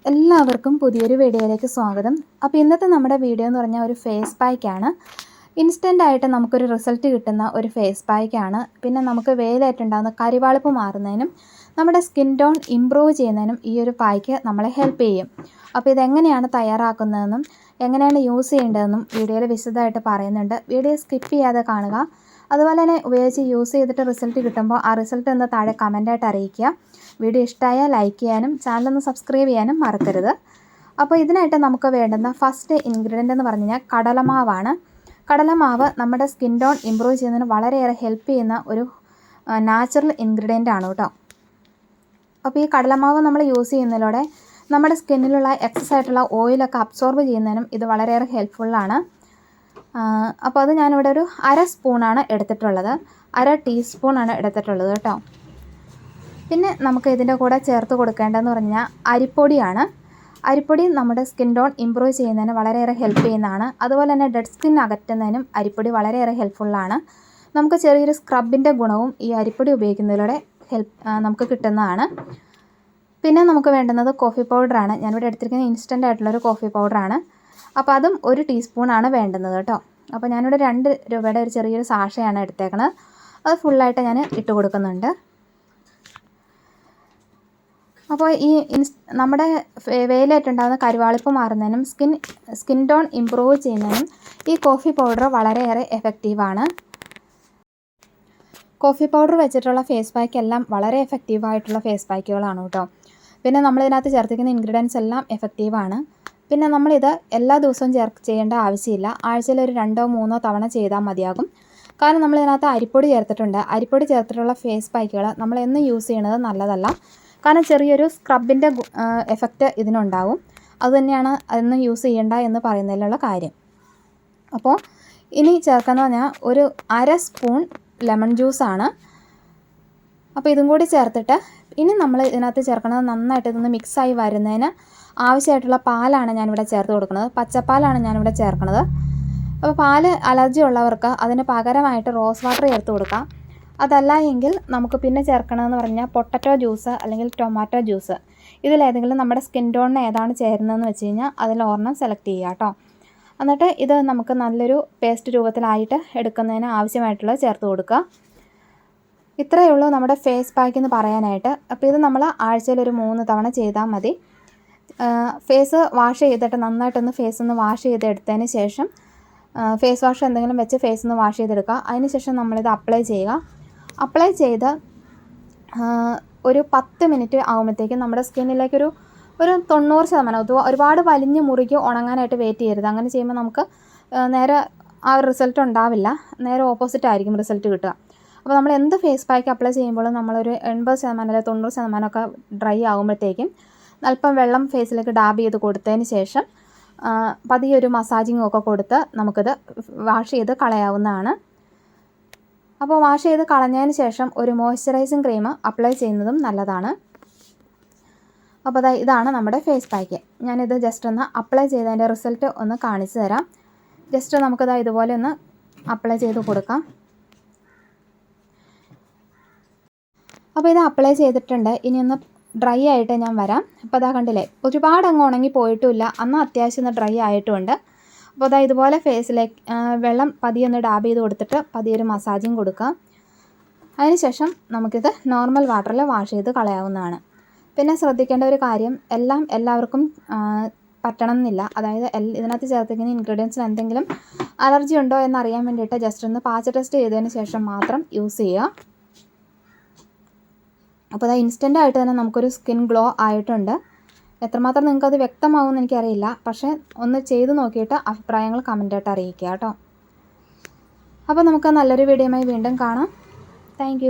എല്ലാവർക്കും പുതിയൊരു വീഡിയോയിലേക്ക് സ്വാഗതം. അപ്പോൾ ഇന്നത്തെ നമ്മുടെ വീഡിയോ എന്ന് പറഞ്ഞാൽ ഒരു ഫേസ് പായ്ക്കാണ്. ഇൻസ്റ്റൻ്റായിട്ട് നമുക്കൊരു റിസൾട്ട് കിട്ടുന്ന ഒരു ഫേസ് പായ്ക്കാണ്. പിന്നെ നമുക്ക് വെയിലായിട്ടുണ്ടാകുന്ന കരിവാളിപ്പ് മാറുന്നതിനും നമ്മുടെ സ്കിൻ ടോൺ ഇമ്പ്രൂവ് ചെയ്യുന്നതിനും ഈ ഒരു പായ്ക്ക് നമ്മളെ ഹെൽപ്പ് ചെയ്യും. അപ്പോൾ ഇതെങ്ങനെയാണ് തയ്യാറാക്കുന്നതെന്നും എങ്ങനെയാണ് യൂസ് ചെയ്യേണ്ടതെന്നും വീഡിയോയിൽ വിശദമായിട്ട് പറയുന്നുണ്ട്. വീഡിയോ സ്കിപ്പ് ചെയ്യാതെ കാണുക. അതുപോലെ തന്നെ ഉപയോഗിച്ച് യൂസ് ചെയ്തിട്ട് റിസൾട്ട് കിട്ടുമ്പോൾ ആ റിസൾട്ട് ഒന്ന് താഴെ കമൻറ്റായിട്ട് അറിയിക്കുക. വീഡിയോ ഇഷ്ടമായാൽ ലൈക്ക് ചെയ്യാനും ചാനലൊന്ന് സബ്സ്ക്രൈബ് ചെയ്യാനും മറക്കരുത്. അപ്പോൾ ഇതിനായിട്ട് നമുക്ക് വേണ്ടുന്ന ഫസ്റ്റ് ഇൻഗ്രീഡിയൻ്റ് എന്ന് പറഞ്ഞു കഴിഞ്ഞാൽ കടലമാവാണ്. കടലമാവ് നമ്മുടെ സ്കിൻ ടോൺ ഇമ്പ്രൂവ് ചെയ്യുന്നതിന് വളരെയേറെ ഹെൽപ്പ് ചെയ്യുന്ന ഒരു നാച്ചുറൽ ഇൻഗ്രീഡിയൻ്റ് ആണ് കേട്ടോ. അപ്പോൾ ഈ കടലമാവ് നമ്മൾ യൂസ് ചെയ്യുന്നതിലൂടെ നമ്മുടെ സ്കിന്നിലുള്ള എക്സസ് ആയിട്ടുള്ള ഓയിലൊക്കെ അബ്സോർബ് ചെയ്യുന്നതിനും ഇത് വളരെയേറെ ഹെൽപ്ഫുള്ളാണ്. അപ്പോൾ അത് ഞാനിവിടെ ഒരു അര സ്പൂണാണ് എടുത്തിട്ടുള്ളത്, അര ടീസ്പൂണാണ് എടുത്തിട്ടുള്ളത് കേട്ടോ. പിന്നെ നമുക്ക് ഇതിൻ്റെ കൂടെ ചേർത്ത് കൊടുക്കേണ്ടതെന്ന് പറഞ്ഞാൽ അരിപ്പൊടിയാണ്. അരിപ്പൊടി നമ്മുടെ സ്കിൻ ടോൺ ഇമ്പ്രൂവ് ചെയ്യുന്നതിന് വളരെയേറെ ഹെൽപ്പ് ചെയ്യുന്നതാണ്. അതുപോലെ തന്നെ ഡെഡ് സ്കിൻ അകറ്റുന്നതിനും അരിപ്പൊടി വളരെയേറെ ഹെൽപ്ഫുള്ളാണ്. നമുക്ക് ചെറിയൊരു സ്ക്രബിൻ്റെ ഗുണവും ഈ അരിപ്പൊടി ഉപയോഗിക്കുന്നതിലൂടെ നമുക്ക് കിട്ടുന്നതാണ്. പിന്നെ നമുക്ക് വേണ്ടുന്നത് കോഫി പൗഡറാണ്. ഞാനിവിടെ എടുത്തിരിക്കുന്നത് ഇൻസ്റ്റൻ്റ് ആയിട്ടുള്ളൊരു കോഫി പൗഡറാണ്. അപ്പോൾ അതും ഒരു ടീസ്പൂണാണ് വേണ്ടുന്നത് കേട്ടോ. അപ്പോൾ ഞാനിവിടെ 2 രൂപയുടെ ഒരു ചെറിയൊരു സാഷയാണ് എടുത്തേക്കണത്. അത് ഫുള്ളായിട്ട് ഞാൻ ഇട്ട് കൊടുക്കുന്നുണ്ട്. അപ്പോൾ ഈ നമ്മുടെ വെയിലായിട്ടുണ്ടാകുന്ന കരിവാളിപ്പ് മാറുന്നതിനും സ്കിൻ ടോൺ ഇമ്പ്രൂവ് ചെയ്യുന്നതിനും ഈ കോഫി പൗഡർ വളരെയേറെ എഫക്റ്റീവാണ്. കോഫി പൗഡർ വെച്ചിട്ടുള്ള ഫേസ് പാക്ക് എല്ലാം വളരെ എഫക്റ്റീവായിട്ടുള്ള ഫേസ് പാക്കുകളാണ് കേട്ടോ. പിന്നെ നമ്മളിതിനകത്ത് ചേർത്തിരിക്കുന്ന ഇൻഗ്രീഡിയൻസ് എല്ലാം എഫക്റ്റീവാണ്. പിന്നെ നമ്മളിത് എല്ലാ ദിവസവും ചെയ്യേണ്ട ആവശ്യമില്ല. ആഴ്ചയിൽ ഒരു 2-3 തവണ ചെയ്താൽ മതിയാകും. കാരണം നമ്മളിതിനകത്ത് അരിപ്പൊടി ചേർത്തിട്ടുണ്ട്. അരിപ്പൊടി ചേർത്തിട്ടുള്ള ഫേസ് പാക്കുകൾ നമ്മൾ എന്ന് യൂസ് ചെയ്യണത് നല്ലതല്ല. കാരണം ചെറിയൊരു സ്ക്രബിൻ്റെ എഫക്റ്റ് ഇതിനുണ്ടാവും. അതുതന്നെയാണ് അതൊന്നും യൂസ് ചെയ്യേണ്ട എന്ന് പറയുന്നതിലുള്ള കാര്യം. അപ്പോൾ ഇനി ചേർക്കുന്നത് പറഞ്ഞാൽ ഒരു അര സ്പൂൺ ലെമൺ ജ്യൂസാണ്. അപ്പോൾ ഇതും കൂടി ചേർത്തിട്ട് ഇനി നമ്മൾ ഇതിനകത്ത് ചേർക്കുന്നത് നന്നായിട്ട് ഇതൊന്ന് മിക്സായി വരുന്നതിന് ആവശ്യമായിട്ടുള്ള പാലാണ് ഞാനിവിടെ ചേർത്ത് കൊടുക്കുന്നത്. പച്ചപ്പാലാണ് ഞാനിവിടെ ചേർക്കുന്നത്. അപ്പോൾ പാല് അലർജി ഉള്ളവർക്ക് അതിന് പകരമായിട്ട് റോസ് വാട്ടർ ചേർത്ത് കൊടുക്കാം. അതല്ല എങ്കിൽ നമുക്ക് പിന്നെ ചേർക്കണമെന്ന് പറഞ്ഞാൽ പൊട്ടറ്റോ ജ്യൂസ് അല്ലെങ്കിൽ ടൊമാറ്റോ ജ്യൂസ്, ഇതിലേതെങ്കിലും നമ്മുടെ സ്കിൻ ടോണിന് ഏതാണ് ചേരുന്നതെന്ന് വെച്ച് കഴിഞ്ഞാൽ അതിലൊരെണ്ണം സെലക്ട് ചെയ്യുക കേട്ടോ. എന്നിട്ട് ഇത് നമുക്ക് നല്ലൊരു പേസ്റ്റ് രൂപത്തിലായിട്ട് എടുക്കുന്നതിന് ആവശ്യമായിട്ടുള്ളത് ചേർത്ത് കൊടുക്കുക. ഇത്രയേ ഉള്ളൂ നമ്മുടെ ഫേസ് പാക്ക് എന്ന് പറയാനായിട്ട്. അപ്പോൾ ഇത് നമ്മൾ ആഴ്ചയിൽ ഒരു 3 തവണ ചെയ്താൽ മതി. ഫേസ് വാഷ് ചെയ്തിട്ട് നന്നായിട്ടൊന്ന് ഫേസ് ഒന്ന് വാഷ് ചെയ്തെടുത്തതിന് ശേഷം ഫേസ് വാഷ് എന്തെങ്കിലും വെച്ച് ഫേസ് ഒന്ന് വാഷ് ചെയ്തെടുക്കുക. അതിന് ശേഷം നമ്മളിത് അപ്ലൈ ചെയ്യുക. അപ്ലൈ ചെയ്ത് ഒരു 10 മിനിറ്റ് ആകുമ്പോഴത്തേക്കും നമ്മുടെ സ്കിന്നിലേക്കൊരു 90%, ഒരുപാട് വലിഞ്ഞ് മുറുകി ഉണങ്ങാനായിട്ട് വെയിറ്റ് ചെയ്യരുത്. അങ്ങനെ ചെയ്യുമ്പോൾ നമുക്ക് നേരെ ആ ഒരു റിസൾട്ട് ഉണ്ടാവില്ല, നേരെ ഓപ്പോസിറ്റ് ആയിരിക്കും റിസൾട്ട് കിട്ടുക. അപ്പോൾ നമ്മൾ എന്ത് ഫേസ് പാക്ക് അപ്ലൈ ചെയ്യുമ്പോഴും നമ്മളൊരു 80% അല്ലെങ്കിൽ 90% ഒക്കെ ഡ്രൈ ആകുമ്പോഴത്തേക്കും അല്പം വെള്ളം ഫേസിലേക്ക് ഡാബ് ചെയ്ത് കൊടുത്തതിന് ശേഷം പതിയെ ഒരു മസാജിങ് ഒക്കെ കൊടുത്ത് നമുക്കിത് വാഷ് ചെയ്ത് കളയാവുന്നതാണ്. അപ്പോൾ വാഷ് ചെയ്ത് കളഞ്ഞതിന് ശേഷം ഒരു മോയ്സ്ചറൈസിങ് ക്രീം അപ്ലൈ ചെയ്യുന്നതും നല്ലതാണ്. അപ്പോൾ ഇതാണ് നമ്മുടെ ഫേസ് പാക്ക്. ഞാനിത് ജസ്റ്റ് ഒന്ന് അപ്ലൈ ചെയ്തതിൻ്റെ റിസൾട്ട് ഒന്ന് കാണിച്ചു തരാം. ജസ്റ്റ് നമുക്കിത് ഇതുപോലെ ഒന്ന് അപ്ലൈ ചെയ്ത് കൊടുക്കാം. അപ്പോൾ ഇത് അപ്ലൈ ചെയ്തിട്ടുണ്ട്. ഇനി ഒന്ന് ഡ്രൈ ആയിട്ട് ഞാൻ വരാം. അപ്പോൾ കണ്ടില്ലേ, ഒരുപാട് അങ്ങ് ഉണങ്ങി പോയിട്ടുമില്ല, എന്നാൽ അത്യാവശ്യം ഒന്ന് ഡ്രൈ ആയിട്ടുമുണ്ട്. അപ്പോൾ ഇതുപോലെ ഫേസിലേക്ക് വെള്ളം പതിയെ ഒന്ന് ഡാബ് ചെയ്ത് കൊടുത്തിട്ട് പതിയെ ഒരു മസാജിങ് കൊടുക്കുക. അതിനുശേഷം നമുക്കിത് നോർമൽ വാട്ടറിൽ വാഷ് ചെയ്ത് കളയാവുന്നതാണ്. പിന്നെ ശ്രദ്ധിക്കേണ്ട ഒരു കാര്യം, എല്ലാവർക്കും പറ്റണം എന്നില്ല. അതായത് ഇതിനകത്ത് ചേർത്തിരിക്കുന്ന ഇൻഗ്രീഡിയൻസിന് എന്തെങ്കിലും അലർജി ഉണ്ടോ എന്നറിയാൻ വേണ്ടിയിട്ട് ജസ്റ്റ് ഒന്ന് പാച്ച് ടെസ്റ്റ് ചെയ്തതിന് ശേഷം മാത്രം യൂസ് ചെയ്യുക. അപ്പോൾ ഇൻസ്റ്റൻ്റ് ആയിട്ട് തന്നെ നമുക്കൊരു സ്കിൻ ഗ്ലോ ആയിട്ടുണ്ട്. എത്രമാത്രം നിങ്ങൾക്കത് വ്യക്തമാവുമെന്ന് എനിക്കറിയില്ല, പക്ഷേ ഒന്ന് ചെയ്ത് നോക്കിയിട്ട് അഭിപ്രായങ്ങൾ കമൻറ്റായിട്ട് അറിയിക്കുക കേട്ടോ. അപ്പോൾ നമുക്ക് നല്ലൊരു വീഡിയോയുമായി വീണ്ടും കാണാം. താങ്ക്